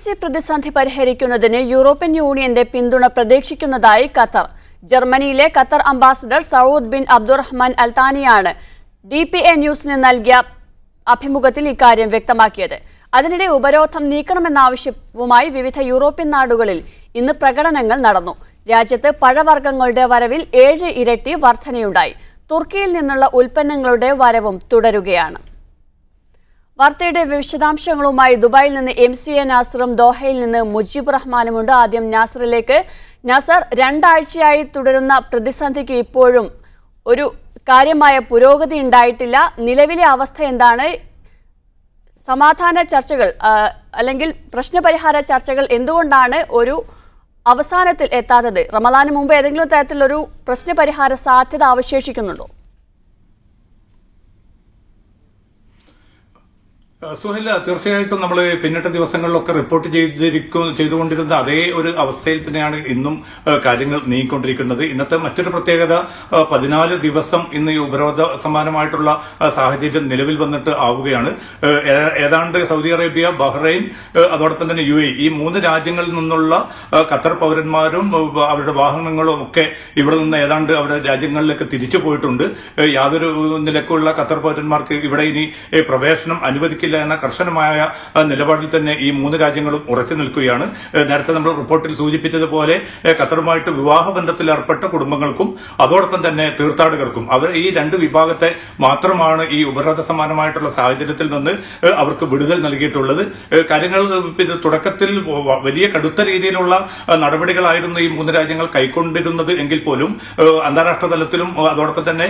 GCC പ്രതിസന്ധി പരിഹരിക്കുന്നതിന് European യൂണിയന്റെ പിന്തുണ പ്രതീക്ഷിക്കുന്നതായി ഖത്തർ. ജർമ്മനിയിലെ Qatar ambassador Saud bin Abdulrahman അൽത്താനിയാണ് DPA ന്യൂസിന് നൽകിയ അഭിമുഖത്തിൽ ഇക്കാര്യം വ്യക്തമാക്കിയത്. അതിനിടെ ഉപരോധം നീക്കണമെന്നാവശ്യവുമായി വിവിധ യൂറോപ്യൻ നാടുകളിൽ ഇന്ന് പ്രകടനങ്ങൾ നടന്നു. രാജ്യത്ത് പഴവർഗ്ഗങ്ങളുടെ വരവിൽ 7 ഇരട്ടി വർധനയുണ്ടായി. തുർക്കിയിൽ നിന്നുള്ള ഉൽപ്പന്നങ്ങളുടെ വരവും തുടരുകയാണ്. വാർത്തയുടെ വിശദാംശങ്ങളുമായി ദുബായിൽ നിന്ന് MCA നാസറും ദോഹയിൽ നിന്ന് മുജീബ് റഹ്മാനുമുണ്ട്. ആദ്യം നാസറിലേക്ക്. നാസർ, 2 ആഴ്ചയായി തുടരുന്ന പ്രതിസന്ധിക്ക് ഇപ്പോഴും ഒരു കാര്യമായ പുരോഗതി ഉണ്ടായിട്ടില്ല. നിലവിലെ അവസ്ഥ എന്താണ്? സമാധാന ചർച്ചകൾ അല്ലെങ്കിൽ പ്രശ്നപരിഹാര ചർച്ചകൾ എന്തുകൊണ്ടാണ് ഒരു അവസാനത്തിൽ എത്താത്തത്? റമദാന് മുമ്പ് ഏതെങ്കിലും തരത്തിലൊരു പ്രശ്നപരിഹാര സാധ്യത അവശേഷിക്കുന്നുണ്ടോ? സുഹൈല, തീർച്ചയായിട്ടും നമ്മൾ പിന്നിട്ട ദിവസങ്ങളിലൊക്കെ റിപ്പോർട്ട് ചെയ്തുകൊണ്ടിരുന്ന അതേ ഒരു അവസ്ഥയിൽ തന്നെയാണ് ഇന്നും കാര്യങ്ങൾ നീങ്ങിക്കൊണ്ടിരിക്കുന്നത്. ഇന്നത്തെ മറ്റൊരു പ്രത്യേകത, 14 ദിവസം ഇന്ന് ഈ ഉപരോധ സമാനമായിട്ടുള്ള സാഹചര്യം നിലവിൽ വന്നിട്ട് ആവുകയാണ്. ഏതാണ്ട് സൗദി അറേബ്യ, ബഹ്റൈൻ, അതോടൊപ്പം തന്നെ UAE, ഈ 3 രാജ്യങ്ങളിൽ നിന്നുള്ള ഖത്തർ പൗരന്മാരും അവരുടെ വാഹനങ്ങളും ഒക്കെ ഇവിടെ നിന്ന് ഏതാണ്ട് അവരുടെ രാജ്യങ്ങളിലേക്ക് തിരിച്ചു പോയിട്ടുണ്ട്. യാതൊരു നിലക്കുള്ള ഖത്തർ പൗരന്മാർക്ക് ഇവിടെ ഇനി പ്രവേശനം അനുവദിക്കില്ല എന്ന കർശനമായ നിലപാടിൽ തന്നെ ഈ 3 രാജ്യങ്ങളും ഉറച്ചു നിൽക്കുകയാണ്. നേരത്തെ നമ്മൾ റിപ്പോർട്ടിൽ സൂചിപ്പിച്ചതുപോലെ ഖത്തറുമായിട്ട് വിവാഹ ബന്ധത്തിൽ ഏർപ്പെട്ട കുടുംബങ്ങൾക്കും അതോടൊപ്പം തന്നെ തീർത്ഥാടകർക്കും ഈ 2 വിഭാഗത്തെ മാത്രമാണ് ഈ ഉപരോധ സമാനമായിട്ടുള്ള സാഹചര്യത്തിൽ നിന്ന് അവർക്ക് വിടുതൽ നൽകിയിട്ടുള്ളത്. കാര്യങ്ങൾ തുടക്കത്തിൽ വലിയ കടുത്ത രീതിയിലുള്ള നടപടികളായിരുന്നു ഈ 3 രാജ്യങ്ങൾ കൈക്കൊണ്ടിരുന്നത് എങ്കിൽ പോലും അന്താരാഷ്ട്ര തലത്തിലും അതോടൊപ്പം തന്നെ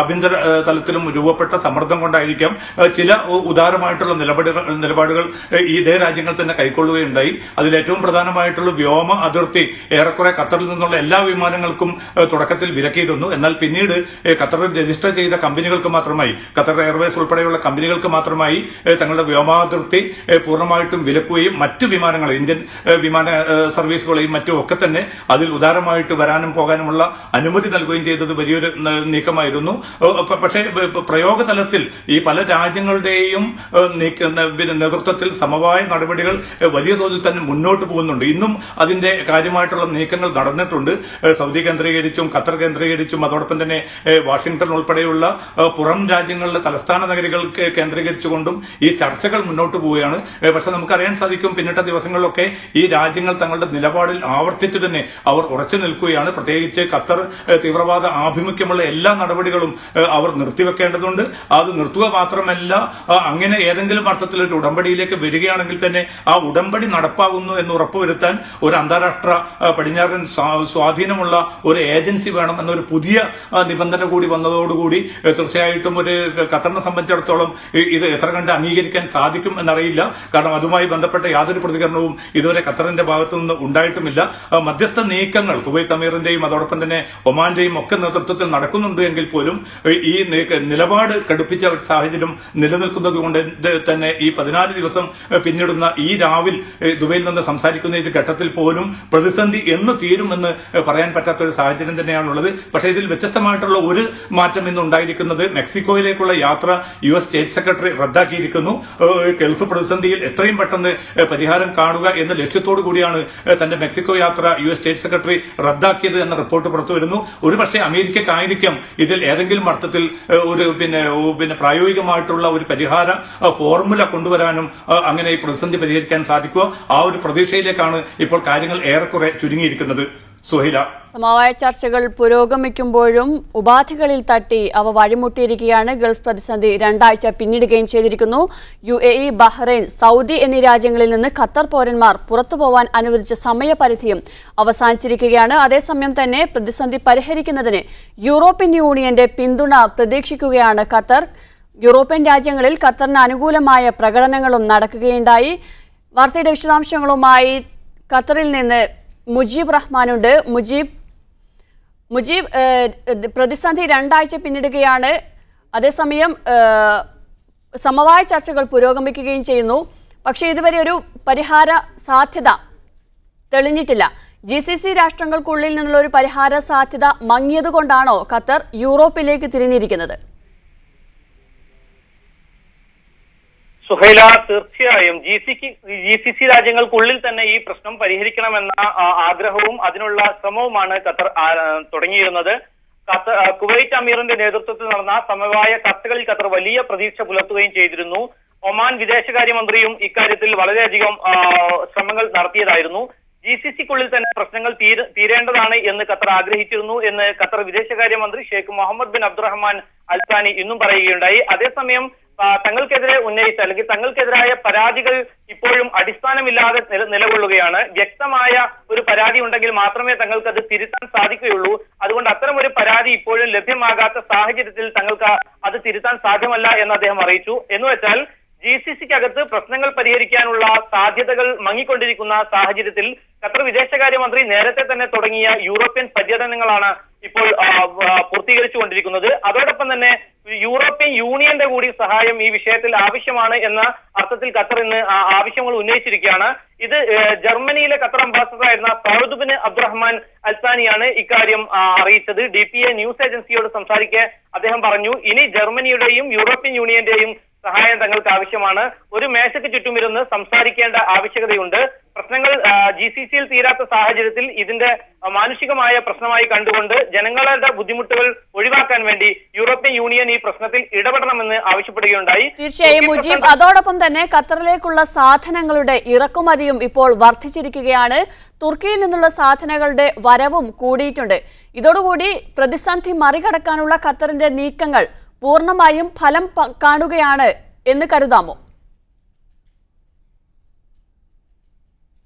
ആഭ്യന്തര തലത്തിലും രൂപപ്പെട്ട സമ്മർദ്ദം കൊണ്ടായിരിക്കാം ചില ഉദാരമായിട്ടുള്ള നിലപാടുകൾ ഇതേ രാജ്യങ്ങൾ തന്നെ കൈക്കൊള്ളുകയുണ്ടായി. അതിലേറ്റവും പ്രധാനമായിട്ടുള്ള വ്യോമ അതിർത്തി ഏറെക്കുറെ ഖത്തറിൽ നിന്നുള്ള എല്ലാ വിമാനങ്ങൾക്കും തുടക്കത്തിൽ വിലക്കിയിരുന്നു. എന്നാൽ പിന്നീട് ഖത്തറിൽ രജിസ്റ്റർ ചെയ്ത കമ്പനികൾക്ക് മാത്രമായി, ഖത്തർ എയർവേസ് ഉൾപ്പെടെയുള്ള കമ്പനികൾക്ക് മാത്രമായി തങ്ങളുടെ വ്യോമാതിർത്തി പൂർണ്ണമായിട്ടും വിലക്കുകയും മറ്റ് വിമാനങ്ങൾ, ഇന്ത്യൻ വിമാന സർവീസുകളെയും മറ്റും ഒക്കെ തന്നെ അതിൽ ഉദാരമായിട്ട് വരാനും പോകാനുമുള്ള അനുമതി നൽകുകയും ചെയ്തത് വലിയൊരു നീക്കമായിരുന്നു. പക്ഷേ പ്രയോഗതലത്തിൽ ഈ പല രാജ്യങ്ങളുടെയും നേതൃത്വത്തിൽ സമവായ നടപടികൾ വലിയ തോതിൽ തന്നെ മുന്നോട്ട് പോകുന്നുണ്ട്. ഇന്നും അതിന്റെ കാര്യമായിട്ടുള്ള നീക്കങ്ങൾ നടന്നിട്ടുണ്ട്. സൗദി കേന്ദ്രീകരിച്ചും ഖത്തർ കേന്ദ്രീകരിച്ചും അതോടൊപ്പം തന്നെ വാഷിംഗ്ടൺ ഉൾപ്പെടെയുള്ള പുറം രാജ്യങ്ങളിലെ തലസ്ഥാന നഗരികൾ കേന്ദ്രീകരിച്ചുകൊണ്ടും ഈ ചർച്ചകൾ മുന്നോട്ട് പോവുകയാണ്. പക്ഷെ നമുക്കറിയാൻ സാധിക്കും, പിന്നിട്ട ദിവസങ്ങളിലൊക്കെ ഈ രാജ്യങ്ങൾ തങ്ങളുടെ നിലപാടിൽ ആവർത്തിച്ചു തന്നെ അവർ ഉറച്ചു നിൽക്കുകയാണ്. പ്രത്യേകിച്ച് ഖത്തർ തീവ്രവാദ ആഭിമുഖ്യമുള്ള എല്ലാ നടപടികളും അവർ നിർത്തിവെക്കേണ്ടതുണ്ട്. അത് നിർത്തുക മാത്രമല്ല, അങ്ങനെ ഏതെങ്കിലും അർത്ഥത്തിൽ ഒരു ഉടമ്പടിയിലേക്ക് വരികയാണെങ്കിൽ തന്നെ ആ ഉടമ്പടി നടപ്പാകുന്നു എന്ന് ഉറപ്പുവരുത്താൻ ഒരു അന്താരാഷ്ട്ര പടിഞ്ഞാറൻ സ്വാധീനമുള്ള ഒരു ഏജൻസി വേണം എന്നൊരു പുതിയ നിബന്ധന കൂടി വന്നതോടുകൂടി തീർച്ചയായിട്ടും ഒരു ഖത്തറിനെ സംബന്ധിച്ചിടത്തോളം ഇത് എത്ര കണ്ട് അംഗീകരിക്കാൻ സാധിക്കും എന്നറിയില്ല. കാരണം അതുമായി ബന്ധപ്പെട്ട യാതൊരു പ്രതികരണവും ഇതുവരെ ഖത്തറിന്റെ ഭാഗത്തു നിന്ന് ഉണ്ടായിട്ടുമില്ല. മധ്യസ്ഥ നീക്കങ്ങൾ കുവൈത്ത് അമീറിന്റെയും അതോടൊപ്പം തന്നെ ഒമാന്റെയും ഒക്കെ നേതൃത്വത്തിൽ നടക്കുന്നുണ്ട് എങ്കിൽ പോലും ഈ നിലപാട് കടുപ്പിച്ച സാഹചര്യം നിലനിൽക്കുന്നത് കൊണ്ട് തന്നെ ഈ 14 ദിവസം പിന്നിടുന്ന ഈ രാവിൽ ദുബൈയിൽ നിന്ന് സംസാരിക്കുന്ന ഈ ഘട്ടത്തിൽ പോലും പ്രതിസന്ധി എന്ന് തീരുമെന്ന് പറയാൻ പറ്റാത്ത ഒരു സാഹചര്യം തന്നെയാണുള്ളത്. പക്ഷേ ഇതിൽ വ്യത്യസ്തമായിട്ടുള്ള ഒരു മാറ്റം ഇന്ന് ഉണ്ടായിരിക്കുന്നത്, മെക്സിക്കോയിലേക്കുള്ള യാത്ര US സ്റ്റേറ്റ് സെക്രട്ടറി റദ്ദാക്കിയിരിക്കുന്നു. ഗൾഫ് പ്രതിസന്ധിയിൽ എത്രയും പെട്ടെന്ന് പരിഹാരം കാണുക എന്ന ലക്ഷ്യത്തോടു കൂടിയാണ് തന്റെ മെക്സിക്കോ യാത്ര US സ്റ്റേറ്റ് സെക്രട്ടറി റദ്ദാക്കിയത് എന്ന റിപ്പോർട്ട് പുറത്തുവരുന്നു. ഒരുപക്ഷെ അമേരിക്കക്കായിരിക്കാം ഇതിൽ ഏതെങ്കിലും അർത്ഥത്തിൽ ഒരു പിന്നെ പ്രായോഗികമായിട്ടുള്ള ഒരു പരിഹാര ഫോർമുല കൊണ്ടുവരാനും അങ്ങനെ ഈ പ്രതിസന്ധി പരിഹരിക്കാൻ സാധിക്കുക. ആ ഒരു പ്രതീക്ഷയിലേക്കാണ് ഇപ്പോൾ കാര്യങ്ങൾ ഏറെക്കുറെ ചുരുങ്ങിയിരിക്കുന്നത്. സുഹൈല, സമവായ ചർച്ചകൾ പുരോഗമിക്കുമ്പോഴും ഉപാധികളിൽ തട്ടി അവ വഴിമുട്ടിയിരിക്കുകയാണ്. ഗൾഫ് പ്രതിസന്ധി 2 ആഴ്ച പിന്നിടുകയും ചെയ്തിരിക്കുന്നു. UAE, ബഹ്റൈൻ, സൗദി എന്നീ രാജ്യങ്ങളിൽ നിന്ന് ഖത്തർ പൗരന്മാർ പുറത്തുപോകാൻ അനുവദിച്ച സമയപരിധിയും അവസാനിച്ചിരിക്കുകയാണ്. അതേസമയം തന്നെ പ്രതിസന്ധി പരിഹരിക്കുന്നതിന് യൂറോപ്യൻ യൂണിയന്റെ പിന്തുണ പ്രതീക്ഷിക്കുകയാണ് ഖത്തർ. യൂറോപ്യൻ രാജ്യങ്ങളിൽ ഖത്തറിന് അനുകൂലമായ പ്രകടനങ്ങളും നടക്കുകയുണ്ടായി. വാർത്തയുടെ വിശദാംശങ്ങളുമായി ഖത്തറിൽ നിന്ന് മുജീബ് റഹ്മാനുണ്ട്. മുജീബ്, പ്രതിസന്ധി 2 ആഴ്ച പിന്നിടുകയാണ്. അതേസമയം സമവായ ചർച്ചകൾ പുരോഗമിക്കുകയും ചെയ്യുന്നു. പക്ഷേ ഇതുവരെ ഒരു പരിഹാര സാധ്യത തെളിഞ്ഞിട്ടില്ല. GCC രാഷ്ട്രങ്ങൾക്കുള്ളിൽ നിന്നുള്ള ഒരു പരിഹാര സാധ്യത മങ്ങിയതുകൊണ്ടാണോ ഖത്തർ യൂറോപ്പിലേക്ക് തിരിഞ്ഞിരിക്കുന്നത്? സുഹൈല, തീർച്ചയായും GCC രാജ്യങ്ങൾക്കുള്ളിൽ തന്നെ ഈ പ്രശ്നം പരിഹരിക്കണമെന്ന ആഗ്രഹവും അതിനുള്ള ശ്രമവുമാണ് ഖത്തർ തുടങ്ങിയിരുന്നത്. കുവൈറ്റ് അമീറിന്റെ നേതൃത്വത്തിൽ നടന്ന സമവായ ചർച്ചകളിൽ ഖത്തർ വലിയ പ്രതീക്ഷ പുലർത്തുകയും ചെയ്തിരുന്നു. ഒമാൻ വിദേശകാര്യമന്ത്രിയും ഇക്കാര്യത്തിൽ വളരെയധികം ശ്രമങ്ങൾ നടത്തിയതായിരുന്നു. GCCക്കുള്ളിൽ തന്നെ പ്രശ്നങ്ങൾ തീരേണ്ടതാണ് എന്ന് ഖത്തർ ആഗ്രഹിച്ചിരുന്നു എന്ന് ഖത്തർ വിദേശകാര്യമന്ത്രി ഷെയ്ഖ് മുഹമ്മദ് ബിൻ അബ്ദുറഹ്മാൻ അൽ താനി ഇന്നും പറയുകയുണ്ടായി. അതേസമയം തങ്ങൾക്കെതിരെ ഉന്നയിച്ച അല്ലെങ്കിൽ തങ്ങൾക്കെതിരായ പരാതികൾ ഇപ്പോഴും അടിസ്ഥാനമില്ലാതെ നിലകൊള്ളുകയാണ്. വ്യക്തമായ ഒരു പരാതി ഉണ്ടെങ്കിൽ മാത്രമേ തങ്ങൾക്ക് അത് തിരുത്താൻ സാധിക്കുകയുള്ളൂ. അതുകൊണ്ട് അത്തരം ഒരു പരാതി ഇപ്പോഴും ലഭ്യമാകാത്ത സാഹചര്യത്തിൽ തങ്ങൾക്ക് അത് തിരുത്താൻ സാധ്യമല്ല എന്ന് അദ്ദേഹം അറിയിച്ചു. എന്നുവെച്ചാൽ GCCക്കകത്ത് പ്രശ്നങ്ങൾ പരിഹരിക്കാനുള്ള സാധ്യതകൾ മങ്ങിക്കൊണ്ടിരിക്കുന്ന സാഹചര്യത്തിൽ ഖത്തർ വിദേശകാര്യമന്ത്രി നേരത്തെ തന്നെ തുടങ്ങിയ യൂറോപ്യൻ പര്യടനങ്ങളാണ് ഇപ്പോൾ പൂർത്തീകരിച്ചുകൊണ്ടിരിക്കുന്നത്. അതോടൊപ്പം തന്നെ യൂറോപ്യൻ യൂണിയന്റെ കൂടി സഹായം ഈ വിഷയത്തിൽ ആവശ്യമാണ് എന്ന അർത്ഥത്തിൽ ഖത്തർ ഇന്ന് ആവശ്യങ്ങൾ ഉന്നയിച്ചിരിക്കുകയാണ്. ഇത് ജർമ്മനിയിലെ ഖത്തർ അംബാസഡറായിരുന്ന സൗദ് ബിൻ അബ്ദുറഹ്മാൻ അൽ താനിയാണ് ഇക്കാര്യം അറിയിച്ചത്. DPA ന്യൂസ് ഏജൻസിയോട് സംസാരിക്കെ അദ്ദേഹം പറഞ്ഞു, ഇനി ജർമ്മനിയുടെയും യൂറോപ്യൻ യൂണിയന്റെയും സഹായം തങ്ങൾക്ക് ആവശ്യമാണ്. ഒരു മേശയ്ക്ക് ചുറ്റുമിരുന്ന് സംസാരിക്കേണ്ട ആവശ്യകതയുണ്ട്. പ്രശ്നങ്ങൾ GCCയിൽ തീരാത്ത സാഹചര്യത്തിൽ ഇതിന്റെ മാനുഷികമായ പ്രശ്നമായി കണ്ടുകൊണ്ട് ജനങ്ങളുടെ ബുദ്ധിമുട്ടുകൾ ഒഴിവാക്കാൻ വേണ്ടി യൂറോപ്യൻ യൂണിയൻ ഈ പ്രശ്നത്തിൽ ഇടപെടണമെന്ന് ആവശ്യപ്പെടുകയുണ്ടായി. തീർച്ചയായും മുജീബ്, അതോടൊപ്പം തന്നെ ഖത്തറിലേക്കുള്ള സാധനങ്ങളുടെ ഇറക്കുമതിയും ഇപ്പോൾ വർദ്ധിച്ചിരിക്കുകയാണ്. തുർക്കിയിൽ നിന്നുള്ള സാധനങ്ങളുടെ വരവും കൂടിയിട്ടുണ്ട്. ഇതോടുകൂടി പ്രതിസന്ധി മറികടക്കാനുള്ള ഖത്തറിന്റെ നീക്കങ്ങൾ പൂർണ്ണമായും ഫലം കാണുകയാണ് എന്ന് കരുതാമോ?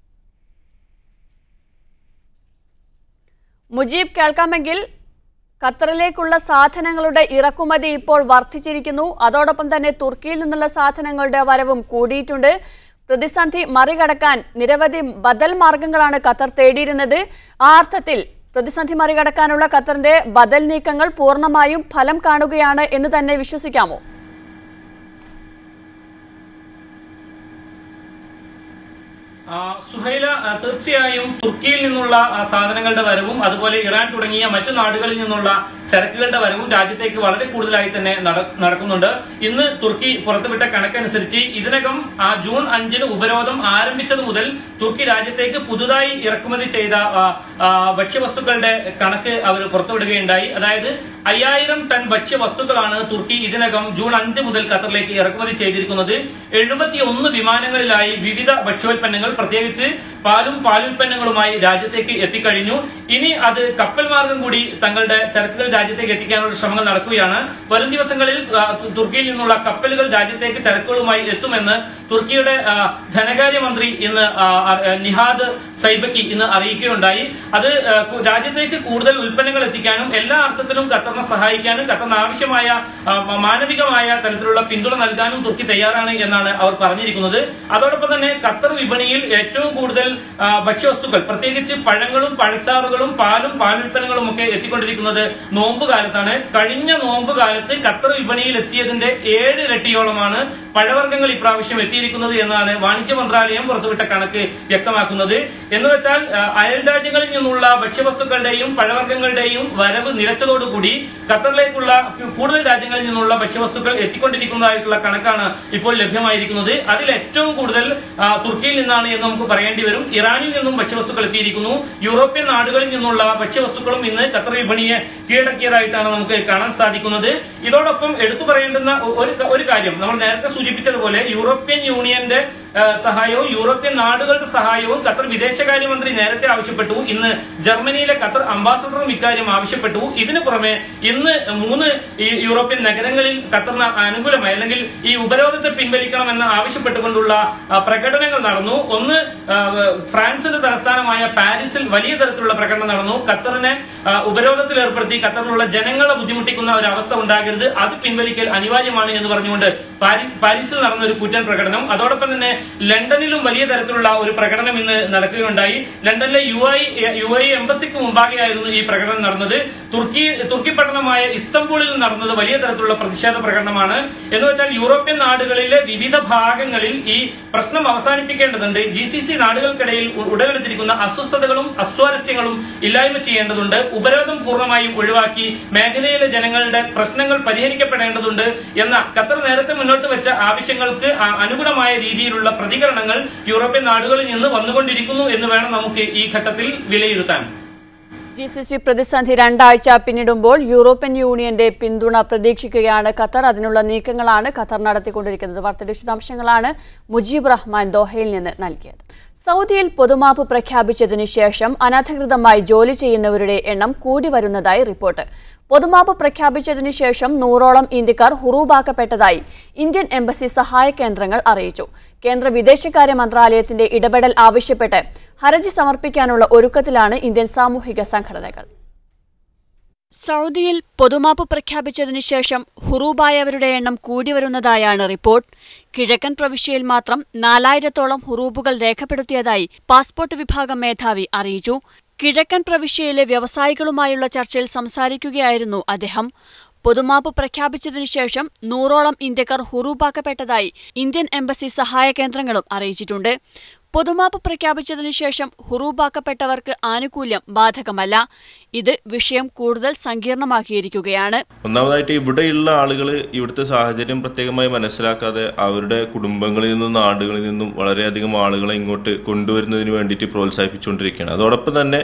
മുജീബ്, കേൾക്കാമെങ്കിൽ ഖത്തറിലേക്കുള്ള സാധനങ്ങളുടെ ഇറക്കുമതി ഇപ്പോൾ വർദ്ധിച്ചിരിക്കുന്നു. അതോടൊപ്പം തന്നെ തുർക്കിയിൽ നിന്നുള്ള സാധനങ്ങളുടെ വരവും കൂടിയിട്ടുണ്ട്. പ്രതിസന്ധി മറികടക്കാൻ നിരവധി ബദൽ മാർഗങ്ങളാണ് ഖത്തർ തേടിയിരുന്നത്. ആ അർത്ഥത്തിൽ പ്രതിസന്ധി മറികടക്കാനുള്ള ഖത്തറിന്റെ ബദൽ നീക്കങ്ങൾ പൂർണ്ണമായും ഫലം കാണുകയാണ് എന്ന് തന്നെ വിശ്വസിക്കാമോ? സുഹൈല, തീർച്ചയായും തുർക്കിയിൽ നിന്നുള്ള സാധനങ്ങളുടെ വരവും അതുപോലെ ഇറാൻ തുടങ്ങിയ മറ്റു നാടുകളിൽ നിന്നുള്ള ചരക്കുകളുടെ വരവും രാജ്യത്തേക്ക് വളരെ കൂടുതലായി തന്നെ നടക്കുന്നുണ്ട്. ഇന്ന് തുർക്കി പുറത്തുവിട്ട കണക്കനുസരിച്ച് ഇതിനകം ജൂൺ 5 ഉപരോധം ആരംഭിച്ചത് മുതൽ തുർക്കി രാജ്യത്തേക്ക് പുതുതായി ഇറക്കുമതി ചെയ്ത ഭക്ഷ്യവസ്തുക്കളുടെ കണക്ക് അവർ പുറത്തുവിടുകയുണ്ടായി. അതായത് 5000 ടൺ ഭക്ഷ്യവസ്തുക്കളാണ് തുർക്കി ഇതിനകം ജൂൺ 5 മുതൽ ഖത്തറിലേക്ക് ഇറക്കുമതി ചെയ്തിരിക്കുന്നത്. 71 വിമാനങ്ങളിലായി വിവിധ ഭക്ഷ്യോൽപ്പന്നങ്ങൾ, പ്രത്യേകിച്ച് പാലും പാലുൽപ്പന്നങ്ങളുമായി രാജ്യത്തേക്ക് എത്തിക്കഴിഞ്ഞു. ഇനി അത് കപ്പൽ മാർഗം കൂടി തങ്ങളുടെ ചരക്കുകൾ രാജ്യത്തേക്ക് എത്തിക്കാനുള്ള ശ്രമങ്ങൾ നടക്കുകയാണ്. വരും ദിവസങ്ങളിൽ തുർക്കിയിൽ നിന്നുള്ള കപ്പലുകൾ രാജ്യത്തേക്ക് ചരക്കുകളുമായി എത്തുമെന്ന് തുർക്കിയുടെ ധനകാര്യമന്ത്രി ഇന്ന് നിഹാദ് സൈബക്കി ഇന്ന് അറിയിക്കുകയുണ്ടായി. അത് രാജ്യത്തേക്ക് കൂടുതൽ ഉൽപ്പന്നങ്ങൾ എത്തിക്കാനും എല്ലാ അർത്ഥത്തിലും ഖത്തറിനെ സഹായിക്കാനും ഖത്തറിന് ആവശ്യമായ മാനവികമായ തരത്തിലുള്ള പിന്തുണ നൽകാനും തുർക്കി തയ്യാറാണ് എന്നാണ് അവർ പറഞ്ഞിരിക്കുന്നത്. അതോടൊപ്പം തന്നെ ഖത്തർ വിപണിയിൽ ഏറ്റവും കൂടുതൽ ഭക്ഷ്യവസ്തുക്കൾ, പ്രത്യേകിച്ച് പഴങ്ങളും പഴച്ചാറുകളും പാലും പാലുൽപ്പന്നങ്ങളും ഒക്കെ എത്തിക്കൊണ്ടിരിക്കുന്നത് നോമ്പ് കാലത്താണ്. കഴിഞ്ഞ നോമ്പ് കാലത്ത് ഖത്തർ വിപണിയിൽ എത്തിയതിന്റെ 7 ഇരട്ടിയോളമാണ് പഴവർഗ്ഗങ്ങൾ ഇപ്രാവശ്യം എത്തിയിരിക്കുന്നത് എന്നാണ് വാണിജ്യ മന്ത്രാലയം പുറത്തുവിട്ട കണക്ക് വ്യക്തമാക്കുന്നത്. എന്നുവെച്ചാൽ അയൽ രാജ്യങ്ങളിൽ നിന്നുള്ള ഭക്ഷ്യവസ്തുക്കളുടെയും പഴവർഗ്ഗങ്ങളുടെയും വരവ് നിലച്ചതോടുകൂടി ഖത്തറിലേക്കുള്ള കൂടുതൽ രാജ്യങ്ങളിൽ നിന്നുള്ള ഭക്ഷ്യവസ്തുക്കൾ എത്തിക്കൊണ്ടിരിക്കുന്നതായിട്ടുള്ള കണക്കാണ് ഇപ്പോൾ ലഭ്യമായിരിക്കുന്നത്. അതിൽ ഏറ്റവും കൂടുതൽ തുർക്കിയിൽ നിന്നാണ് എന്ന് നമുക്ക് പറയേണ്ടി വരും. ഇറാനിൽ നിന്നും ഭക്ഷ്യവസ്തുക്കൾ എത്തിയിരിക്കുന്നു. യൂറോപ്യൻ നാടുകളിൽ നിന്നുള്ള ഭക്ഷ്യവസ്തുക്കളും ഇന്ന് ഖത്തർ വിപണിയെ കീഴടക്കിയതായിട്ടാണ് നമുക്ക് കാണാൻ സാധിക്കുന്നത്. ഇതോടൊപ്പം എടുത്തു പറയേണ്ടുന്ന ഒരു കാര്യം, നമ്മൾ നേരത്തെ സൂചിപ്പിച്ചതുപോലെ യൂറോപ്യൻ യൂണിയന്റെ സഹായവും യൂറോപ്യൻ നാടുകളുടെ സഹായവും ഖത്തർ വിദേശകാര്യമന്ത്രി നേരത്തെ ആവശ്യപ്പെട്ടു. ഇന്ന് ജർമ്മനിയിലെ ഖത്തർ അംബാസഡറും ഇക്കാര്യം ആവശ്യപ്പെട്ടു. ഇതിനു പുറമെ ഇന്ന് 3 യൂറോപ്യൻ നഗരങ്ങളിൽ ഖത്തറിന് അനുകൂലമായി അല്ലെങ്കിൽ ഈ ഉപരോധത്തെ പിൻവലിക്കണമെന്ന് ആവശ്യപ്പെട്ടുകൊണ്ടുള്ള പ്രകടനങ്ങൾ നടന്നു. ഒന്ന് ഫ്രാൻസിന്റെ തലസ്ഥാനമായ പാരീസിൽ വലിയ തരത്തിലുള്ള പ്രകടനം നടന്നു. ഖത്തറിനെ ഉപരോധത്തിൽ ഏർപ്പെടുത്തി ഖത്തറിലുള്ള ജനങ്ങളെ ബുദ്ധിമുട്ടിക്കുന്ന ഒരു അവസ്ഥ ഉണ്ടാകരുത്, അത് പിൻവലിക്കൽ അനിവാര്യമാണ് എന്ന് പറഞ്ഞുകൊണ്ട് പാരീസിൽ നടന്ന ഒരു കൂറ്റൻ പ്രകടനം. അതോടൊപ്പം തന്നെ ലണ്ടനിലും വലിയ തരത്തിലുള്ള ഒരു പ്രകടനം ഇന്ന് നടക്കുകയുണ്ടായി. ലണ്ടനിലെ യു.എ.ഇ എംബസിക്ക് മുമ്പാകെയായിരുന്നു ഈ പ്രകടനം നടന്നത്. തുർക്കി പട്ടണമായ ഇസ്തംബൂളിൽ നടന്നത് വലിയ തരത്തിലുള്ള പ്രതിഷേധ പ്രകടനമാണ്. എന്ന് വെച്ചാൽ യൂറോപ്യൻ നാടുകളിലെ വിവിധ ഭാഗങ്ങളിൽ ഈ പ്രശ്നം അവസാനിപ്പിക്കേണ്ടതുണ്ട്. GCC നാടുകൾക്കിടയിൽ ഉടലെടുത്തിരിക്കുന്ന അസ്വസ്ഥതകളും അസ്വാരസ്യങ്ങളും ഇല്ലായ്മ ചെയ്യേണ്ടതുണ്ട്. ഉപരോധം പൂർണ്ണമായും ഒഴിവാക്കി മേഖലയിലെ ജനങ്ങളുടെ പ്രശ്നങ്ങൾ പരിഹരിക്കപ്പെടേണ്ടതുണ്ട് എന്ന ഖത്തർ നേരത്തെ മുന്നോട്ട് വെച്ച ആവശ്യങ്ങൾക്ക് അനുകൂലമായ രീതിയിലുള്ള പ്രതികരണങ്ങൾ യൂറോപ്യൻ നാടുകളിൽ നിന്ന് വന്നുകൊണ്ടിരിക്കുന്നു എന്ന് വേണം നമുക്ക് ഈ ഘട്ടത്തിൽ വിലയിരുത്താൻ. GCC പ്രതിസന്ധി 2 ആഴ്ച പിന്നിടുമ്പോൾ യൂറോപ്യൻ യൂണിയന്റെ പിന്തുണ പ്രതീക്ഷിക്കുകയാണ് ഖത്തർ. അതിനുള്ള നീക്കങ്ങളാണ് ഖത്തർ നടത്തിക്കൊണ്ടിരിക്കുന്നത്. വാർത്തയുടെ വിശദാംശങ്ങളാണ് മുജീബ് റഹ്മാൻ ദോഹയിൽ നിന്ന് നൽകിയത്. സൗദിയിൽ പൊതുമാപ്പ് പ്രഖ്യാപിച്ചതിനു ശേഷം അനധികൃതമായി ജോലി ചെയ്യുന്നവരുടെ എണ്ണം കൂടി വരുന്നതായി റിപ്പോർട്ട്. പൊതുമാപ്പ് പ്രഖ്യാപിച്ചതിനു ശേഷം 100ഓളം ഇന്ത്യക്കാർ ഹുറൂബാക്കപ്പെട്ടതായി ഇന്ത്യൻ എംബസി സഹായ കേന്ദ്രങ്ങൾ അറിയിച്ചു. കേന്ദ്ര വിദേശകാര്യ മന്ത്രാലയത്തിന്റെ ഇടപെടൽ ആവശ്യപ്പെട്ട് ഹർജി സമർപ്പിക്കാനുള്ള ഒരുക്കത്തിലാണ് ഇന്ത്യൻ സാമൂഹിക സംഘടനകൾ. സൗദിയിൽ പൊതുമാപ്പ് പ്രഖ്യാപിച്ചതിനു ശേഷം ഹുറൂബായവരുടെ എണ്ണം കൂടി വരുന്നതായാണ് റിപ്പോർട്ട്. കിഴക്കൻ പ്രവിശ്യയിൽ മാത്രം 4000ഓളം ഹുറൂബുകൾ രേഖപ്പെടുത്തിയതായി പാസ്പോർട്ട് വിഭാഗം മേധാവി അറിയിച്ചു. കിഴക്കൻ പ്രവിശ്യയിലെ വ്യവസായികളുമായുള്ള ചർച്ചയിൽ സംസാരിക്കുകയായിരുന്നു അദ്ദേഹം. പൊതുമാപ്പ് പ്രഖ്യാപിച്ചതിനു ശേഷം 100ഓളം ഇന്ത്യക്കാർ ഹുറൂബാക്കപ്പെട്ടതായി ഇന്ത്യൻ എംബസി സഹായ കേന്ദ്രങ്ങളും അറിയിച്ചിട്ടുണ്ട്. പൊതുമാപ്പ് പ്രഖ്യാപിച്ചതിനു ശേഷം ഹുറൂബാക്കപ്പെട്ടവർക്ക് ആനുകൂല്യം ബാധകമല്ല. ഇത് വിഷയം കൂടുതൽ സങ്കീർണമാക്കിയിരിക്കുകയാണ്. ഒന്നാമതായിട്ട് ഇവിടെയുള്ള ആളുകൾ ഇവിടുത്തെ സാഹചര്യം പ്രത്യേകമായി മനസ്സിലാക്കാതെ അവരുടെ കുടുംബങ്ങളിൽ നിന്നും നാടുകളിൽ നിന്നും വളരെയധികം ആളുകളെ ഇങ്ങോട്ട് കൊണ്ടുവരുന്നതിന് വേണ്ടിയിട്ട് പ്രോത്സാഹിപ്പിച്ചുകൊണ്ടിരിക്കുകയാണ്. അതോടൊപ്പം തന്നെ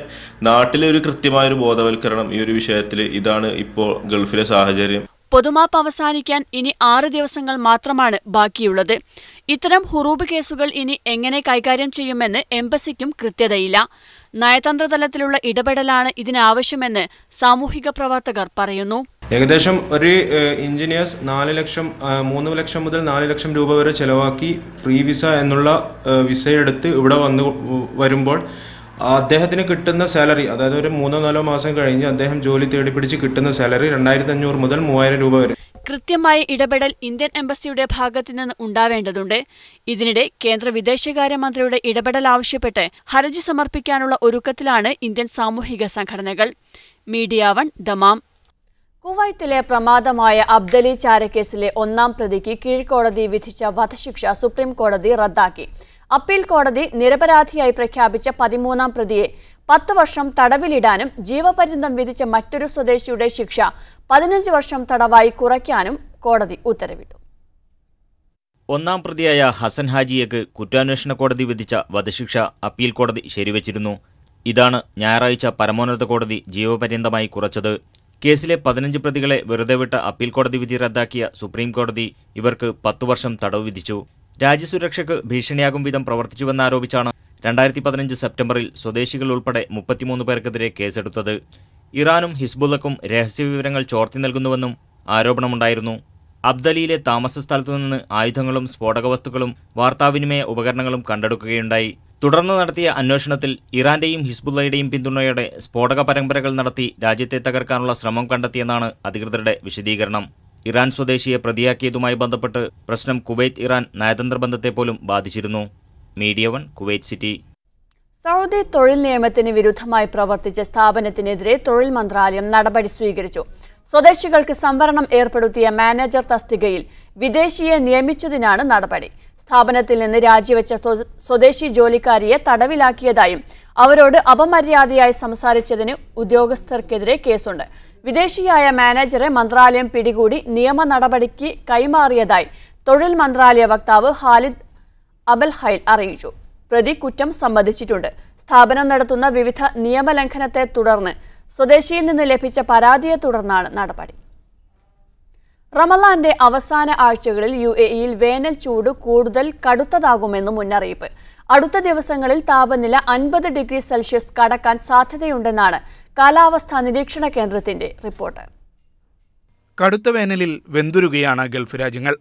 നാട്ടിലെ ഒരു കൃത്യമായൊരു ബോധവൽക്കരണം ഈ ഒരു വിഷയത്തിൽ, ഇതാണ് ഇപ്പോൾ ഗൾഫിലെ സാഹചര്യം. പൊതുമാപ്പ് അവസാനിക്കാൻ ഇനി 6 ദിവസങ്ങൾ മാത്രമാണ് ബാക്കിയുള്ളത്. ഇത്തരം ഹുറൂബ് കേസുകൾ ഇനി എങ്ങനെ കൈകാര്യം ചെയ്യുമെന്ന് എംബസിക്കും കൃത്യതയില്ല. നയതന്ത്ര തലത്തിലുള്ള ഇടപെടലാണ് ഇതിനാവശ്യമെന്ന് സാമൂഹിക പ്രവർത്തകർ പറയുന്നു. ഏകദേശം ഒരു എഞ്ചിനീയേഴ്സ് 3 ലക്ഷം മുതൽ 4 ലക്ഷം രൂപ വരെ ചെലവാക്കി ഫ്രീ വിസ എന്നുള്ള വിസയെടുത്ത് ഇവിടെ വരുമ്പോൾ അദ്ദേഹത്തിന് കിട്ടുന്ന സാലറി, അതായത് ഒരു 3-4 മാസം കഴിഞ്ഞ് അദ്ദേഹം ജോലി തേടിപ്പിടിച്ച് കിട്ടുന്ന സാലറി 2500 മുതൽ 3000 രൂപ വരെ. കൃത്യമായ ഇടപെടൽ ഇന്ത്യൻ എംബസിയുടെ ഭാഗത്തുനിന്ന് ഉണ്ടാവേണ്ടതുണ്ട്. ഇതിനിടെ കേന്ദ്ര വിദേശകാര്യ മന്ത്രിയുടെ ഇടപെടൽ ആവശ്യപ്പെട്ട് ഹർജി സമർപ്പിക്കാനുള്ള ഒരുക്കത്തിലാണ് ഇന്ത്യൻ സാമൂഹിക സംഘടനകൾ. Media 1 Dammam. കുവൈത്തിലെ പ്രമാദമായ അബ്ദലി ചാരക്കേസിലെ 1-ാം പ്രതിക്ക് കീഴ്ക്കോടതി വിധിച്ച വധശിക്ഷ സുപ്രീം കോടതി റദ്ദാക്കി. അപ്പീൽ കോടതി നിരപരാധിയായി പ്രഖ്യാപിച്ച 13-ാം പ്രതിയെ 10 വർഷം തടവിലിടാനും ജീവപര്യന്തം വിധിച്ച മറ്റൊരു സ്വദേശിയുടെ ശിക്ഷ 15 വർഷം തടവായി കുറയ്ക്കാനും കോടതി ഉത്തരവിട്ടു. 1-ാം പ്രതിയായ ഹസൻ ഹാജിയക്ക് കുറ്റാന്വേഷണ കോടതി വിധിച്ച വധശിക്ഷ അപ്പീൽ കോടതി ശരിവച്ചിരുന്നു. ഇതാണ് ഞായറാഴ്ച പരമോന്നത കോടതി ജീവപര്യന്തമായി കുറച്ചത്. കേസിലെ 15 പ്രതികളെ വെറുതെ വിട്ട അപ്പീൽ കോടതി വിധി റദ്ദാക്കിയ സുപ്രീം കോടതി ഇവർക്ക് 10 വർഷം തടവ് വിധിച്ചു. രാജ്യസുരക്ഷയ്ക്ക് ഭീഷണിയാകും വിധം പ്രവർത്തിച്ചുവെന്നാരോപിച്ചാണ് 2015 സെപ്റ്റംബറിൽ സ്വദേശികൾ ഉൾപ്പെടെ 33 പേർക്കെതിരെ കേസെടുത്തത്. ഇറാനും ഹിസ്ബുള്ളക്കും രഹസ്യവിവരങ്ങൾ ചോർത്തി നൽകുന്നുവെന്നും ആരോപണമുണ്ടായിരുന്നു. അബ്ദലിയിലെ താമസ സ്ഥലത്തുനിന്ന് ആയുധങ്ങളും സ്ഫോടക വസ്തുക്കളും വാർത്താവിനിമയ ഉപകരണങ്ങളും കണ്ടെടുക്കുകയുണ്ടായി. തുടർന്ന് നടത്തിയ അന്വേഷണത്തിൽ ഇറാന്റെയും ഹിസ്ബുള്ളയുടെയും പിന്തുണയോടെ സ്ഫോടക പരമ്പരകൾ നടത്തി രാജ്യത്തെ തകർക്കാനുള്ള ശ്രമം കണ്ടെത്തിയെന്നാണ് അധികൃതരുടെ വിശദീകരണം. ഇറാൻ സ്വദേശിയെ പ്രതിയാക്കിയതുമായി ബന്ധപ്പെട്ട് പ്രശ്നം കുവൈത്ത് ഇറാൻ നയതന്ത്ര ബന്ധത്തെ പോലും ബാധിച്ചിരുന്നു. Media 1 Kuwait city. സൗദി തൊഴിൽ നിയമത്തിന് വിരുദ്ധമായി പ്രവർത്തിച്ച സ്ഥാപനത്തിനെതിരെ തൊഴിൽ മന്ത്രാലയം നടപടി സ്വീകരിച്ചു. സ്വദേശികൾക്ക് സംവരണം ഏർപ്പെടുത്തിയ മാനേജർ തസ്തികയിൽ വിദേശിയെ നിയമിച്ചതിനാണ് നടപടി. സ്ഥാപനത്തിൽ നിന്ന് രാജിവെച്ച സ്വദേശി ജോലിക്കാരിയെ തടവിലാക്കിയതായും അവരോട് അപമര്യാദയായി സംസാരിച്ചതിന് ഉദ്യോഗസ്ഥർക്കെതിരെ കേസുണ്ട്. വിദേശിയായ മാനേജറെ മന്ത്രാലയം പിടികൂടി നിയമ നടപടിക്ക് കൈമാറിയതായി തൊഴിൽ മന്ത്രാലയ വക്താവ് ഖാലിദ് അബൽ ഹൈൽ അറിയിച്ചു. പ്രതി കുറ്റം സമ്മതിച്ചിട്ടുണ്ട്. സ്ഥാപനം നടത്തുന്ന വിവിധ നിയമലംഘനത്തെ തുടർന്ന് സ്വദേശിയിൽ നിന്ന് ലഭിച്ച പരാതിയെ തുടർന്നാണ് നടപടി. റമളാന്റെ അവസാന ആഴ്ചകളിൽ UAEയിൽ വേനൽ ചൂട് കൂടുതൽ കടുത്തതാകുമെന്ന് മുന്നറിയിപ്പ്. അടുത്ത ദിവസങ്ങളിൽ താപനില 50 ഡിഗ്രി സെൽഷ്യസ് കടക്കാൻ സാധ്യതയുണ്ടെന്നാണ് കാലാവസ്ഥാ നിരീക്ഷണ കേന്ദ്രത്തിന്റെ റിപ്പോർട്ട്. കടുത്ത വേനലിൽ വെന്തുരുകയാണ് ഗൾഫ് രാജ്യങ്ങൾ.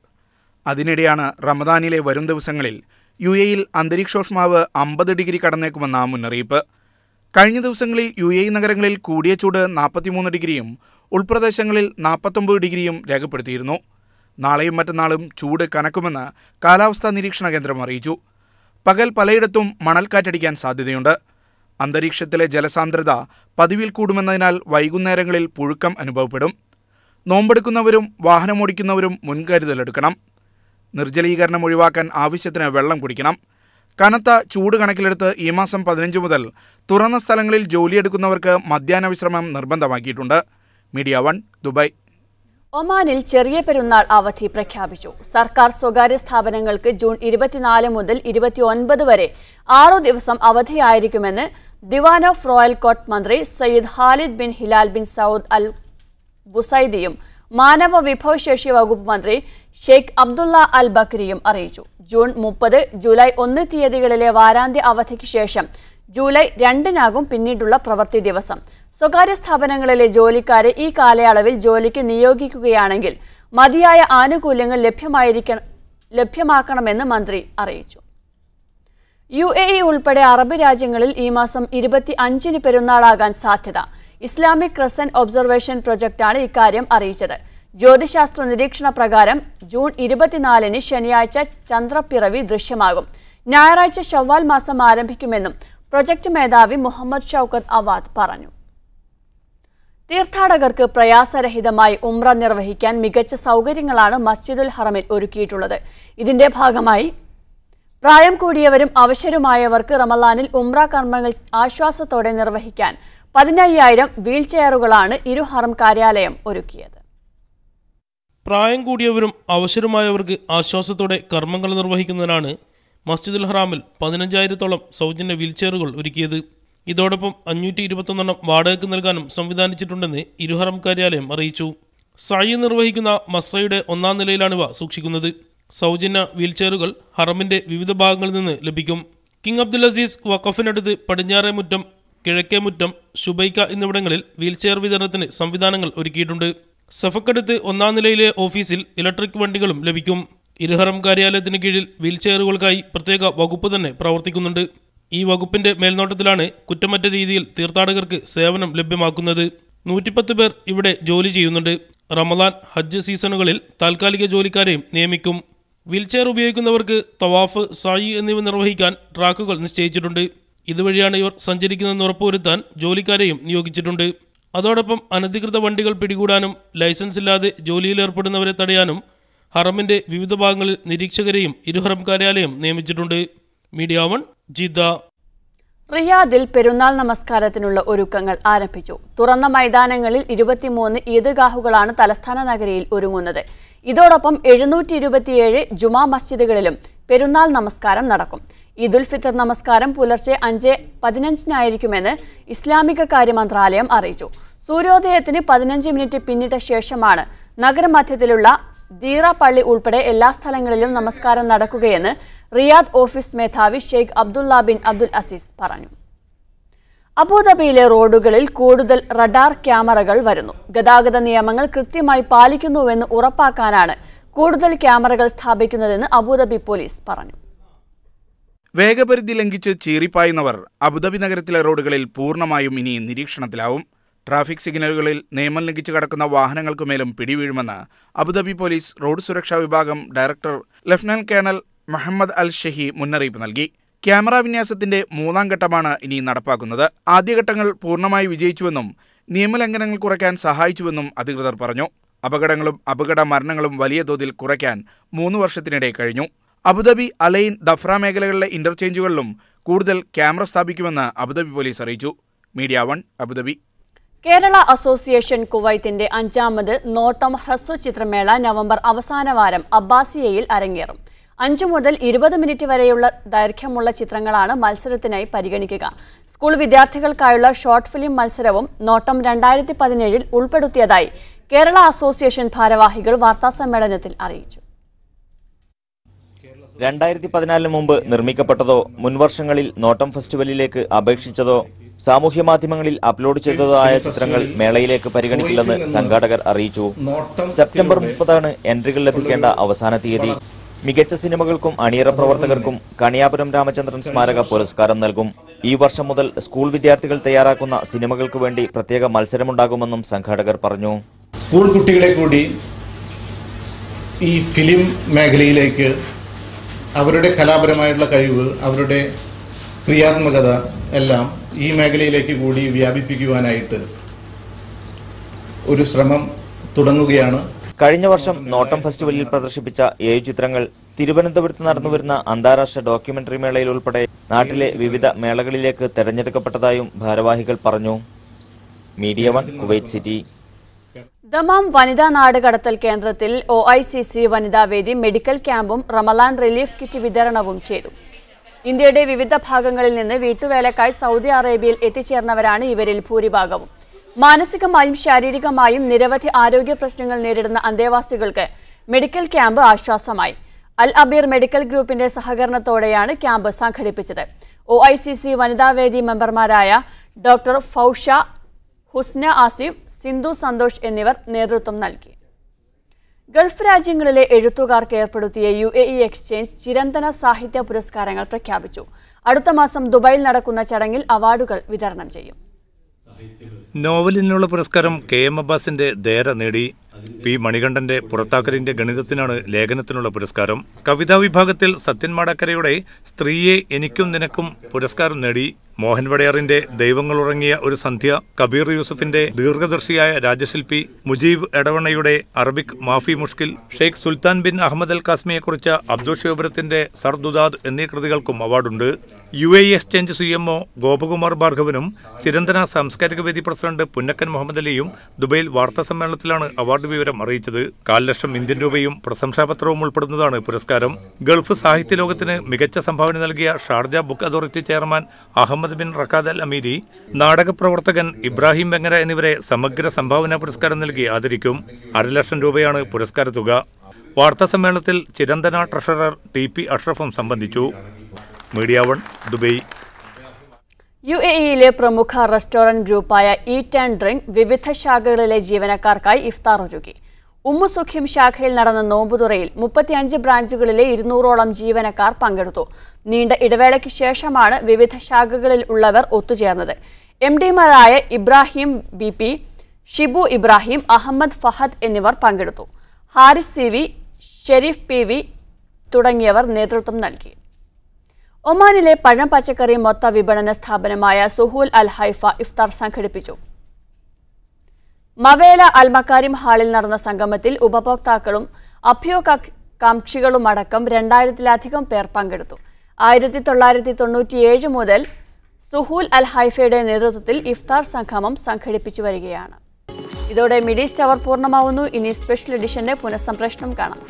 അതിനിടെയാണ് റമദാനിലെ വരും ദിവസങ്ങളിൽ UAEയിൽ അന്തരീക്ഷോഷ്മാവ് 50 ഡിഗ്രി കടന്നേക്കുമെന്ന മുന്നറിയിപ്പ്. കഴിഞ്ഞ ദിവസങ്ങളിൽ UAE നഗരങ്ങളിൽ കൂടിയ ചൂട് 43 ഡിഗ്രിയും ഉൾപ്രദേശങ്ങളിൽ 49 ഡിഗ്രിയും രേഖപ്പെടുത്തിയിരുന്നു. നാളെയും മറ്റന്നാളും ചൂട് കനക്കുമെന്ന് കാലാവസ്ഥാ നിരീക്ഷണ കേന്ദ്രം അറിയിച്ചു. പകൽ പലയിടത്തും മണൽക്കാറ്റടിക്കാൻ സാധ്യതയുണ്ട്. അന്തരീക്ഷത്തിലെ ജലസാന്ദ്രത പതിവിൽ കൂടുമെന്നതിനാൽ വൈകുന്നേരങ്ങളിൽ പുഴുക്കം അനുഭവപ്പെടും. നോമ്പെടുക്കുന്നവരും വാഹനമോടിക്കുന്നവരും മുൻകരുതലെടുക്കണം. നിർജ്ജലീകരണം ഒഴിവാക്കാൻ ആവശ്യത്തിന് വെള്ളം കുടിക്കണം. കനത്ത ചൂട് കണക്കിലെടുത്ത് ഈ മാസം 15 മുതൽ തുറന്ന സ്ഥലങ്ങളിൽ ജോലിയെടുക്കുന്നവർക്ക് മധ്യാഹ്ന വിശ്രമം നിർബന്ധമാക്കിയിട്ടുണ്ട്. Media 1 Dubai. ഒമാനിൽ ചെറിയ പെരുന്നാൾ അവധി പ്രഖ്യാപിച്ചു. സർക്കാർ സ്വകാര്യ സ്ഥാപനങ്ങൾക്ക് ജൂൺ 24 മുതൽ 29 വരെ 6 ദിവസം അവധിയായിരിക്കുമെന്ന് ദിവാൻ ഓഫ് റോയൽ കോർട്ട് മന്ത്രി Sayyid Khalid bin Hilal bin Saud Al ബുസൈദിയും മാനവ വിഭവശേഷി വകുപ്പ് മന്ത്രി ഷെയ്ഖ് അബ്ദുള്ള അൽ ബക്രിയും അറിയിച്ചു. ജൂൺ 30, ജൂലൈ 1 തീയതികളിലെ വാരാന്ത്യ അവധിക്ക് ശേഷം ജൂലൈ 2-നാകും പിന്നീടുള്ള പ്രവൃത്തി ദിവസം. സ്വകാര്യ സ്ഥാപനങ്ങളിലെ ജോലിക്കാരെ ഈ കാലയളവിൽ ജോലിക്ക് നിയോഗിക്കുകയാണെങ്കിൽ മതിയായ ആനുകൂല്യങ്ങൾ ലഭ്യമാക്കണമെന്ന് മന്ത്രി അറിയിച്ചു. UAE ഉൾപ്പെടെ അറബ് രാജ്യങ്ങളിൽ ഈ മാസം 25-ന് പെരുന്നാളാകാൻ സാധ്യത. ഇസ്ലാമിക് ക്രസന്റ് ഒബ്സർവേഷൻ പ്രൊജക്ടാണ് ഇക്കാര്യം അറിയിച്ചത്. ജ്യോതിശാസ്ത്ര നിരീക്ഷണ പ്രകാരം ജൂൺ 24-ന് ശനിയാഴ്ച ചന്ദ്രപ്പിറവി ദൃശ്യമാകും. ഞായറാഴ്ച ശവ്വാൽ മാസം ആരംഭിക്കുമെന്നും പ്രൊജക്ട് മേധാവി മുഹമ്മദ് ഷൌക്കത്ത് അവാദ് പറഞ്ഞു. തീർത്ഥാടകർക്ക് പ്രയാസരഹിതമായി ഉംറ നിർവഹിക്കാൻ മികച്ച സൗകര്യങ്ങളാണ് മസ്ജിദുൽ ഹറമിൽ ഒരുക്കിയിട്ടുള്ളത്. ഇതിന്റെ ഭാഗമായി പ്രായം കൂടിയവരും അവശരുമായവർക്ക് റമളാനിൽ ഉംറ കർമ്മങ്ങൾ ആശ്വാസത്തോടെ നിർവഹിക്കാൻ 15,000 വീൽ ചെയറുകളാണ് ഇരു ഹറം കാര്യാലയം ഒരുക്കിയത്. പ്രായം കൂടിയവരും അവശരുമായവർക്ക് ആശ്വാസത്തോടെ കർമ്മങ്ങൾ നിർവഹിക്കുന്നതിനാണ് മസ്ജിദുൽ ഹറാമിൽ 15,000-ഓളം സൗജന്യ വീൽചെയറുകൾ ഒരുക്കിയത്. ഇതോടൊപ്പം 521 വാടകയ്ക്ക് നൽകാനും സംവിധാനിച്ചിട്ടുണ്ടെന്ന് ഇരുഹറം കാര്യാലയം അറിയിച്ചു. സഅയ് നിർവഹിക്കുന്ന മസ്സയുടെ 1-ാം നിലയിലാണിവ സൂക്ഷിക്കുന്നത്. സൗജന്യ വീൽചെയറുകൾ ഹറമിന്റെ വിവിധ ഭാഗങ്ങളിൽ നിന്ന് ലഭിക്കും. കിങ് അബ്ദുൽ അസീസ് വഖഫിനടുത്ത് പടിഞ്ഞാറേ മുറ്റം, കിഴക്കേ മുറ്റം, ശുബൈക്ക എന്നിവിടങ്ങളിൽ വീൽചെയർ വിതരണത്തിന് സംവിധാനങ്ങൾ ഒരുക്കിയിട്ടുണ്ട്. സഫക്കടുത്ത് 1-ാം നിലയിലെ ഓഫീസിൽ ഇലക്ട്രിക് വണ്ടികളും ലഭിക്കും. ഇരുഹറം കാര്യാലയത്തിന് കീഴിൽ വീൽചെയറുകൾക്കായി പ്രത്യേക വകുപ്പ് തന്നെ പ്രവർത്തിക്കുന്നുണ്ട്. ഈ വകുപ്പിന്റെ മേൽനോട്ടത്തിലാണ് കുറ്റമറ്റ രീതിയിൽ തീർത്ഥാടകർക്ക് സേവനം ലഭ്യമാക്കുന്നത്. 110 പേർ ഇവിടെ ജോലി ചെയ്യുന്നുണ്ട്. റമളാൻ, ഹജ്ജ് സീസണുകളിൽ താൽക്കാലിക ജോലിക്കാരെയും നിയമിക്കും. വീൽചെയർ ഉപയോഗിക്കുന്നവർക്ക് തവാഫ്, സഅയ് എന്നിവ നിർവഹിക്കാൻ ട്രാക്കുകൾ നിശ്ചയിച്ചിട്ടുണ്ട്. ഇതുവഴിയാണ് ഇവർ സഞ്ചരിക്കുന്നതെന്ന് ഉറപ്പുവരുത്താൻ ജോലിക്കാരെയും നിയോഗിച്ചിട്ടുണ്ട്. അതോടൊപ്പം അനധികൃത വണ്ടികൾ പിടികൂടാനും ലൈസൻസ് ഇല്ലാതെ ജോലിയിലേർപ്പെടുന്നവരെ തടയാനും ഹറമിന്റെ വിവിധ ഭാഗങ്ങളിൽ നിരീക്ഷകരെയും ഇരുഹറം കാര്യാലയം നിയമിച്ചിട്ടുണ്ട്. Media 1 Jeddah. റിയാദിൽ പെരുന്നാൾ നമസ്കാരത്തിനുള്ള ഒരുക്കങ്ങൾ ആരംഭിച്ചു. തുറന്ന മൈതാനങ്ങളിൽ 23 ഈദ്ഗാഹുകളാണ് തലസ്ഥാന നഗരിയിൽ ഒരുങ്ങുന്നത്. ഇതോടൊപ്പം 727 ജുമാ മസ്ജിദുകളിലും പെരുന്നാൾ നമസ്കാരം നടക്കും. ഈദുൽ ഫിത്തർ നമസ്കാരം പുലർച്ചെ 5:15-നായിരിക്കുമെന്ന് ഇസ്ലാമിക കാര്യ മന്ത്രാലയം അറിയിച്ചു. സൂര്യോദയത്തിന് 15 മിനിറ്റ് പിന്നിട്ട ശേഷമാണ് നഗരമധ്യത്തിലുള്ള ദീറ പള്ളി ഉൾപ്പെടെ എല്ലാ സ്ഥലങ്ങളിലും നമസ്കാരം നടക്കുകയെന്ന് റിയാദ് ഓഫീസ് മേധാവി Sheikh Abdullah bin Abdul Aziz പറഞ്ഞു. അബുദാബിയിലെ റോഡുകളിൽ കൂടുതൽ റഡാർ ക്യാമറകൾ വരുന്നു. ഗതാഗത നിയമങ്ങൾ കൃത്യമായി പാലിക്കുന്നുവെന്ന് ഉറപ്പാക്കാനാണ് കൂടുതൽ ക്യാമറകൾ സ്ഥാപിക്കുന്നതെന്ന് അബുദാബി പോലീസ് പറഞ്ഞു. വേഗപരിധി ലംഘിച്ച് ചീറിപ്പായുന്നവർ അബുദാബി നഗരത്തിലെ റോഡുകളിൽ പൂർണ്ണമായും ഇനി നിരീക്ഷണത്തിലാവും. ട്രാഫിക് സിഗ്നലുകളിൽ നിയമം ലംഘിച്ച് കടക്കുന്ന വാഹനങ്ങൾക്കുമേലും പിടിവീഴുമെന്ന് അബുദാബി പോലീസ് റോഡ് സുരക്ഷാ വിഭാഗം ഡയറക്ടർ ലഫ്റ്റനന്റ് കേണൽ മുഹമ്മദ് അൽ ഷഹി മുന്നറിയിപ്പ് നൽകി. ക്യാമറ വിന്യാസത്തിന്റെ 3-ാം ഘട്ടമാണ് ഇനി നടപ്പാക്കുന്നത്. ആദ്യഘട്ടങ്ങൾ പൂർണ്ണമായി വിജയിച്ചുവെന്നും നിയമലംഘനങ്ങൾ കുറയ്ക്കാൻ സഹായിച്ചുവെന്നും അധികൃതർ പറഞ്ഞു. അപകടങ്ങളും അപകട മരണങ്ങളും വലിയ തോതിൽ കുറയ്ക്കാൻ 3 വർഷത്തിനിടെ കഴിഞ്ഞു. അബുദാബി, അലൈൻ, ദഫ്ര മേഖലകളിലെ ഇന്റർചേഞ്ചുകളിലും കൂടുതൽ ക്യാമറ സ്ഥാപിക്കുമെന്ന് അബുദാബി പോലീസ് അറിയിച്ചു. Media 1 Abu Dhabi. കേരള അസോസിയേഷൻ കുവൈത്തിന്റെ 5ാമത് നോട്ടം ഹ്രസ്വചിത്രമേള നവംബർ അവസാന വാരം അബ്ബാസിയയിൽ അരങ്ങേറും. 5 മുതൽ 20 മിനിറ്റ് വരെയുള്ള ദൈർഘ്യമുള്ള ചിത്രങ്ങളാണ് മത്സരത്തിനായി പരിഗണിക്കുക. സ്കൂൾ വിദ്യാർത്ഥികൾക്കായുള്ള ഷോർട്ട് ഫിലിം മത്സരവും നോട്ടം 2017 ഉൾപ്പെടുത്തിയതായി കേരള അസോസിയേഷൻ ഭാരവാഹികൾ വാർത്താസമ്മേളനത്തിൽ അറിയിച്ചു. 2014 മുമ്പ് നിർമ്മിക്കപ്പെട്ടതോ മുൻവർഷങ്ങളിൽ നോട്ടം ഫെസ്റ്റിവലിലേക്ക് അപേക്ഷിച്ചതോ സാമൂഹ്യ മാധ്യമങ്ങളിൽ അപ്ലോഡ് ചെയ്തതോ ആയ ചിത്രങ്ങൾ മേളയിലേക്ക് പരിഗണിക്കില്ലെന്ന് സംഘാടകർ അറിയിച്ചു. സെപ്റ്റംബർ 30 എൻട്രികൾ ലഭിക്കേണ്ട അവസാന തീയതി. മികച്ച സിനിമകൾക്കും അണിയറ പ്രവർത്തകർക്കും കണിയാപുരം രാമചന്ദ്രൻ സ്മാരക പുരസ്കാരം നൽകും. ഈ വർഷം മുതൽ സ്കൂൾ വിദ്യാർത്ഥികൾ തയ്യാറാക്കുന്ന സിനിമകൾക്ക് വേണ്ടി പ്രത്യേക മത്സരമുണ്ടാകുമെന്നും സംഘാടകർ പറഞ്ഞു. സ്കൂൾ കുട്ടികളെ കൂടി ഈ ഫിലിം മേഖലയിലേക്ക് അവരുടെ കലാപരമായിട്ടുള്ള കഴിവ്, അവരുടെ ക്രിയാത്മകത എല്ലാം ഈ മേഖലയിലേക്ക് കൂടി വ്യാപിപ്പിക്കുവാനായിട്ട് ഒരു ശ്രമം തുടങ്ങുകയാണ്. കഴിഞ്ഞ വർഷം നോട്ടം ഫെസ്റ്റിവലിൽ പ്രദർശിപ്പിച്ച 7 ചിത്രങ്ങൾ തിരുവനന്തപുരത്ത് നടന്നുവരുന്ന അന്താരാഷ്ട്ര ഡോക്യുമെന്ററി മേളയിൽ ഉൾപ്പെടെ നാട്ടിലെ വിവിധ മേളകളിലേക്ക് തെരഞ്ഞെടുക്കപ്പെട്ടതായും ഭാരവാഹികൾ പറഞ്ഞു. Media 1 Kuwait city. ദമാം വനിതാ നാടുകടത്തൽ കേന്ദ്രത്തിൽ OICC വനിതാവേദി മെഡിക്കൽ ക്യാമ്പും റമലാൻ റിലീഫ് കിറ്റ് വിതരണവും ചെയ്തു. ഇന്ത്യയുടെ വിവിധ ഭാഗങ്ങളിൽ നിന്ന് വീട്ടുവേലക്കായി സൗദി അറേബ്യയിൽ എത്തിച്ചേർന്നവരാണ് ഇവരിൽ ഭൂരിഭാഗവും. മാനസികമായും ശാരീരികമായും നിരവധി ആരോഗ്യ പ്രശ്നങ്ങൾ നേരിടുന്ന അന്തേവാസികൾക്ക് മെഡിക്കൽ ക്യാമ്പ് ആശ്വാസമായി. അൽ അബീർ മെഡിക്കൽ ഗ്രൂപ്പിന്റെ സഹകരണത്തോടെയാണ് ക്യാമ്പ് സംഘടിപ്പിച്ചത്. OICC വനിതാവേദി മെമ്പർമാരായ ഡോക്ടർ ഫൗഷ, ഹുസ്ന ആസിഫ്, സിന്ധു സന്തോഷ് എന്നിവർ നേതൃത്വം നൽകി. ഗൾഫ് രാജ്യങ്ങളിലെ എഴുത്തുകാർക്ക് ഏർപ്പെടുത്തിയ UAE എക്സ്ചേഞ്ച് ചിരന്തന സാഹിത്യ പുരസ്കാരങ്ങൾ പ്രഖ്യാപിച്ചു. അടുത്ത മാസം ദുബായിൽ നടക്കുന്ന ചടങ്ങിൽ അവാർഡുകൾ വിതരണം ചെയ്യും. നോവലിനുള്ള പുരസ്കാരം KM അബ്ബാസിന്റെ ദേര നേടി. P മണികണ്ഠന്റെ പുറത്താക്കലിന്റെ ഗണിതത്തിനാണ് ലേഖനത്തിനുള്ള പുരസ്കാരം. കവിതാ വിഭാഗത്തിൽ സത്യൻ മാടക്കരയുടെ സ്ത്രീയെ എനിക്കും നിനക്കും പുരസ്കാരം നേടി. മോഹൻ വടയാറിന്റെ ദൈവങ്ങളുറങ്ങിയ ഒരു സന്ധ്യ, കബീർ യൂസഫിന്റെ ദീർഘദർശിയായ രാജശില്പി, മുജീബ് എടവണ്ണയുടെ അറബിക് മാഫി മുഷ്കിൽ, Sheikh Sultan bin Ahmed Al കാസ്മിയെക്കുറിച്ച അബ്ദുൾ ഷോബരത്തിന്റെ സർദുദാദ് എന്നീ കൃതികൾക്കും അവാർഡുണ്ട്. UAE എക്സ്ചേഞ്ച് CMO ഗോപകുമാർ ഭാർഗവനും ചിരന്തന സാംസ്കാരിക വേദി പ്രസിഡന്റ് പുന്നക്കൻ മുഹമ്മദ് അലിയും ദുബൈയിൽ വാർത്താ സമ്മേളനത്തിലാണ് അവാർഡ് വിവരം അറിയിച്ചത്. 4,00,000 ഇന്ത്യൻ രൂപയും പ്രശംസാപത്രവും ഉൾപ്പെടുന്നതാണ് പുരസ്കാരം. ഗൾഫ് സാഹിത്യ ലോകത്തിന് മികച്ച സംഭാവന നൽകിയ Sharjah book authority chairman Ahmed bin Rakkad Al Amiri, നാടകപ്രവർത്തകൻ ഇബ്രാഹിം വെങ്ങര എന്നിവരെ സമഗ്ര സംഭാവന പുരസ്കാരം നൽകി ആദരിക്കും. 1,00,000 രൂപയാണ് പുരസ്കാര തുക. വാർത്താ സമ്മേളനത്തിൽ ചിരന്തന ട്രഷറർ TP അഷ്റഫും സംബന്ധിച്ചു. Media 1 Dubai. UAEയിലെ പ്രമുഖ റെസ്റ്റോറന്റ് ഗ്രൂപ്പായ ഈറ്റ് ആൻഡ് ഡ്രിങ്ക് വിവിധ ശാഖകളിലെ ജീവനക്കാർക്കായി ഇഫ്താർ ഒരുക്കി. ഉമ്മുസുഖ്യം ശാഖയിൽ നടന്ന നോമ്പുതുറയിൽ 35 ബ്രാഞ്ചുകളിലെ 200ഓളം ജീവനക്കാർ പങ്കെടുത്തു. നീണ്ട ഇടവേളയ്ക്ക് ശേഷമാണ് വിവിധ ശാഖകളിൽ ഉള്ളവർ ഒത്തുചേർന്നത്. MDമാരായ ഇബ്രാഹിം BP, ഷിബു ഇബ്രാഹിം, അഹമ്മദ് ഫഹദ് എന്നിവർ പങ്കെടുത്തു. ഹാരിസ് CV, ഷെരീഫ് PV തുടങ്ങിയവർ നേതൃത്വം നൽകി. ഒമാനിലെ പഴം പച്ചക്കറി മൊത്ത വിപണന സ്ഥാപനമായ സുഹൂൽ അൽ ഹൈഫ ഇഫ്താർ സംഘടിപ്പിച്ചു. മവേല അൽ മക്കാരിം ഹാളിൽ നടന്ന സംഗമത്തിൽ ഉപഭോക്താക്കളും അഭ്യൂഹകാംക്ഷികളുമടക്കം 2000-ലധികം പേർ പങ്കെടുത്തു. 1997 മുതൽ സുഹൂൽ അൽ ഹൈഫയുടെ നേതൃത്വത്തിൽ ഇഫ്താർ സംഗമം സംഘടിപ്പിച്ചു വരികയാണ്. ഇതോടെ മിഡീസ്റ്റ് അവർ പൂർണ്ണമാവുന്നു. ഇനി സ്പെഷ്യൽ എഡിഷന്റെ പുനഃസംപ്രേഷണം കാണാം.